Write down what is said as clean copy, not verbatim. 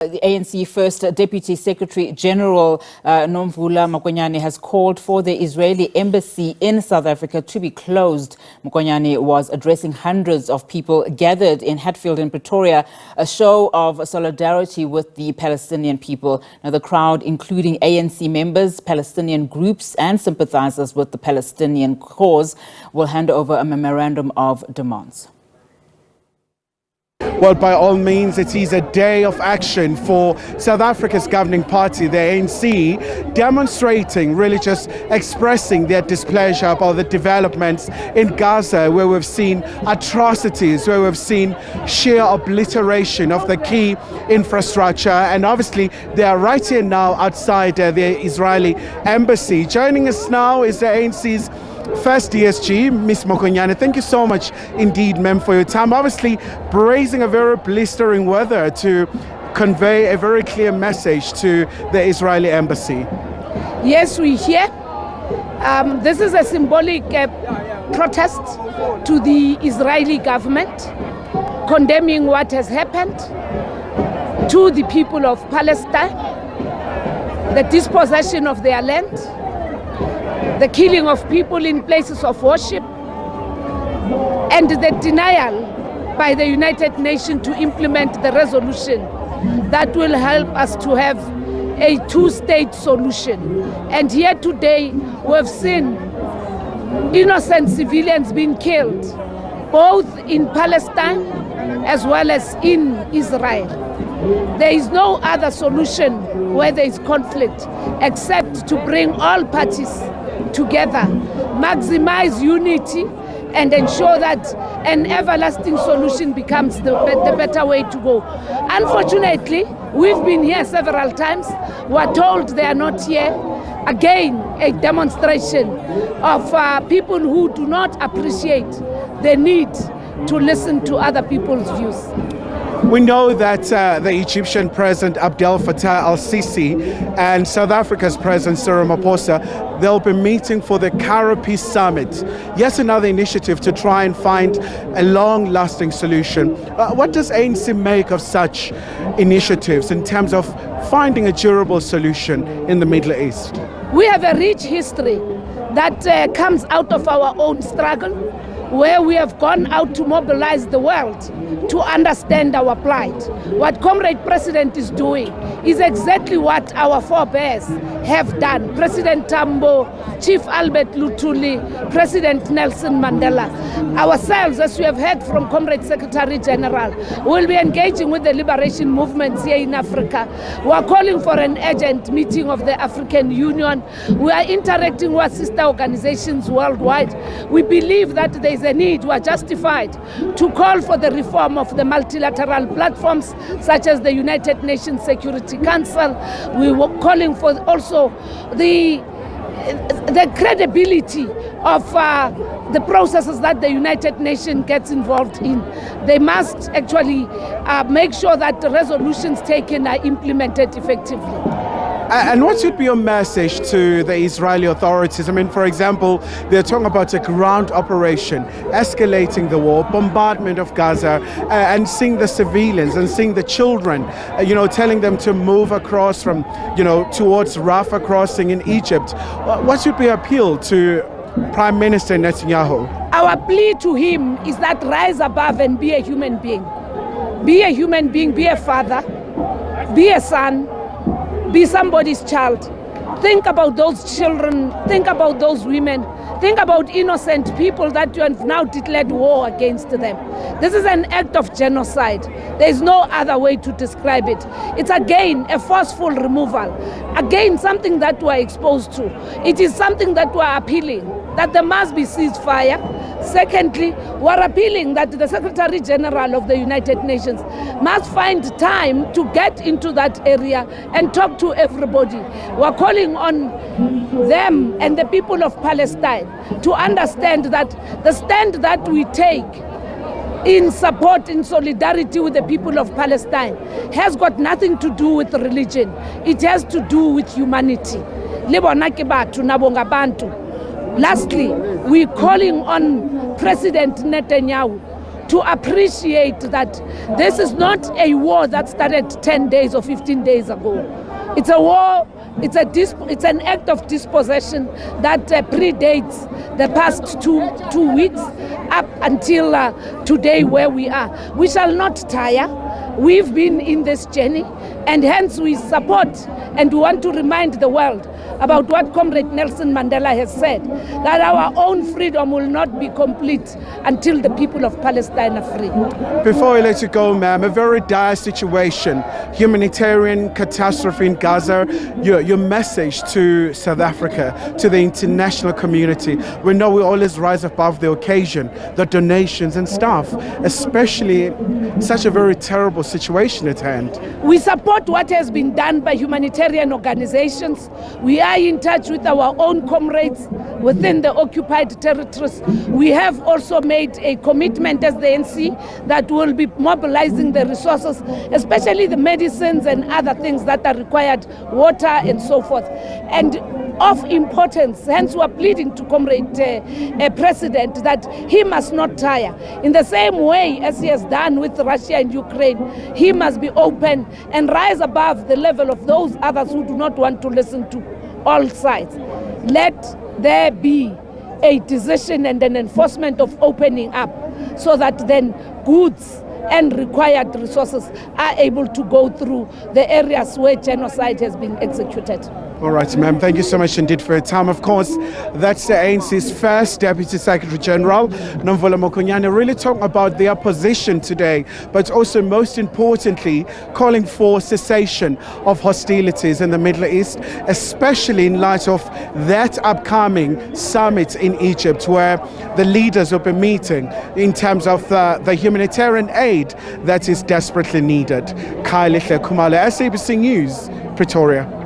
The ANC First Deputy Secretary General Nomvula Mokonyane has called for the Israeli embassy in South Africa to be closed. Mokonyane was addressing hundreds of people gathered in Hatfield in Pretoria, a show of solidarity with the Palestinian people. Now, the crowd, including ANC members, Palestinian groups and sympathisers with the Palestinian cause, will hand over a memorandum of demands. Well, by all means, it is a day of action for South Africa's governing party, the ANC, demonstrating, really just expressing their displeasure about the developments in Gaza, where we've seen atrocities, where we've seen sheer obliteration of the key infrastructure. And obviously, they are right here now outside the Israeli embassy. Joining us now is the ANC's First DSG, Ms. Mokonyane. Thank you so much indeed, ma'am, for your time. Obviously, braving a very blistering weather to convey a very clear message to the Israeli embassy. Yes, we hear. This is a symbolic protest to the Israeli government, condemning what has happened to the people of Palestine, the dispossession of their land, the killing of people in places of worship, and the denial by the United Nations to implement the resolution that will help us to have a two-state solution. And here today we have seen innocent civilians being killed, both in Palestine as well as in Israel. There is no other solution where there is conflict except to bring all parties together, maximize unity, and ensure that an everlasting solution becomes the better way to go. Unfortunately, we've been here several times. We're told they are not here. Again, a demonstration of people who do not appreciate the need to listen to other people's views. We know that the Egyptian President Abdel Fattah al-Sisi and South Africa's President Cyril Ramaphosa, they'll be meeting for the Cairo Peace Summit. Yet another initiative to try and find a long-lasting solution. What does ANC make of such initiatives in terms of finding a durable solution in the Middle East? We have a rich history that comes out of our own struggle, where we have gone out to mobilize the world to understand our plight. What Comrade President is doing is exactly what our forebears have done. President Tambo, Chief Albert Luthuli, President Nelson Mandela. Ourselves, as we have heard from Comrade Secretary General, will be engaging with the liberation movements here in Africa. We are calling for an urgent meeting of the African Union. We are interacting with sister organizations worldwide. We believe that there is a need, we are justified, to call for the reform of the multilateral platforms such as the United Nations Security Council. We were calling for also the credibility of the processes that the United Nations gets involved in. They must actually make sure that the resolutions taken are implemented effectively. And what should be your message to the Israeli authorities? I mean, for example, they're talking about a ground operation, escalating the war, bombardment of Gaza, and seeing the civilians and seeing the children, telling them to move across from, towards Rafah crossing in Egypt. What should be appeal to Prime Minister Netanyahu? Our plea to him is that rise above and be a human being. Be a human being, be a father, be a son, be somebody's child. Think about those children, think about those women, think about innocent people that you have now declared war against them. This is an act of genocide. There is no other way to describe it. It's again a forceful removal. Again, something that we're exposed to. It is something that we're appealing, that there must be ceasefire. Secondly, we're appealing that the Secretary General of the United Nations must find time to get into that area and talk to everybody. We're calling on them and the people of Palestine to understand that the stand that we take in support, in solidarity with the people of Palestine has got nothing to do with religion. It has to do with humanity. Lastly, we're calling on President Netanyahu to appreciate that this is not a war that started 10 days or 15 days ago. It's a war, it's an act of dispossession that predates the past two weeks up until today where we are. We shall not tire. We've been in this journey, and hence we support and we want to remind the world about what Comrade Nelson Mandela has said, that our own freedom will not be complete until the people of Palestine are free. Before I let you go, ma'am, a very dire situation, humanitarian catastrophe in Gaza, your message to South Africa, to the international community. We know we always rise above the occasion, the donations and stuff, especially such a very terrible situation at hand. We support what has been done by humanitarian organizations. We are in touch with our own comrades within the occupied territories. We have also made a commitment as the ANC that will be mobilizing the resources, especially the medicines and other things that are required, water and so forth. And of importance, hence we are pleading to Comrade President that he must not tire. In the same way as he has done with Russia and Ukraine, he must be open and rise above the level of those others who do not want to listen to all sides. Let there be a decision and an enforcement of opening up so that then goods and required resources are able to go through the areas where genocide has been executed. All right, ma'am. Thank you so much indeed for your time. Of course, that's the ANC's first Deputy Secretary General, Nomvula Mokonyane, really talking about their position today, but also most importantly, calling for cessation of hostilities in the Middle East, especially in light of that upcoming summit in Egypt, where the leaders will be meeting in terms of the humanitarian aid that is desperately needed. Khayelihle Khumalo, SABC News, Pretoria.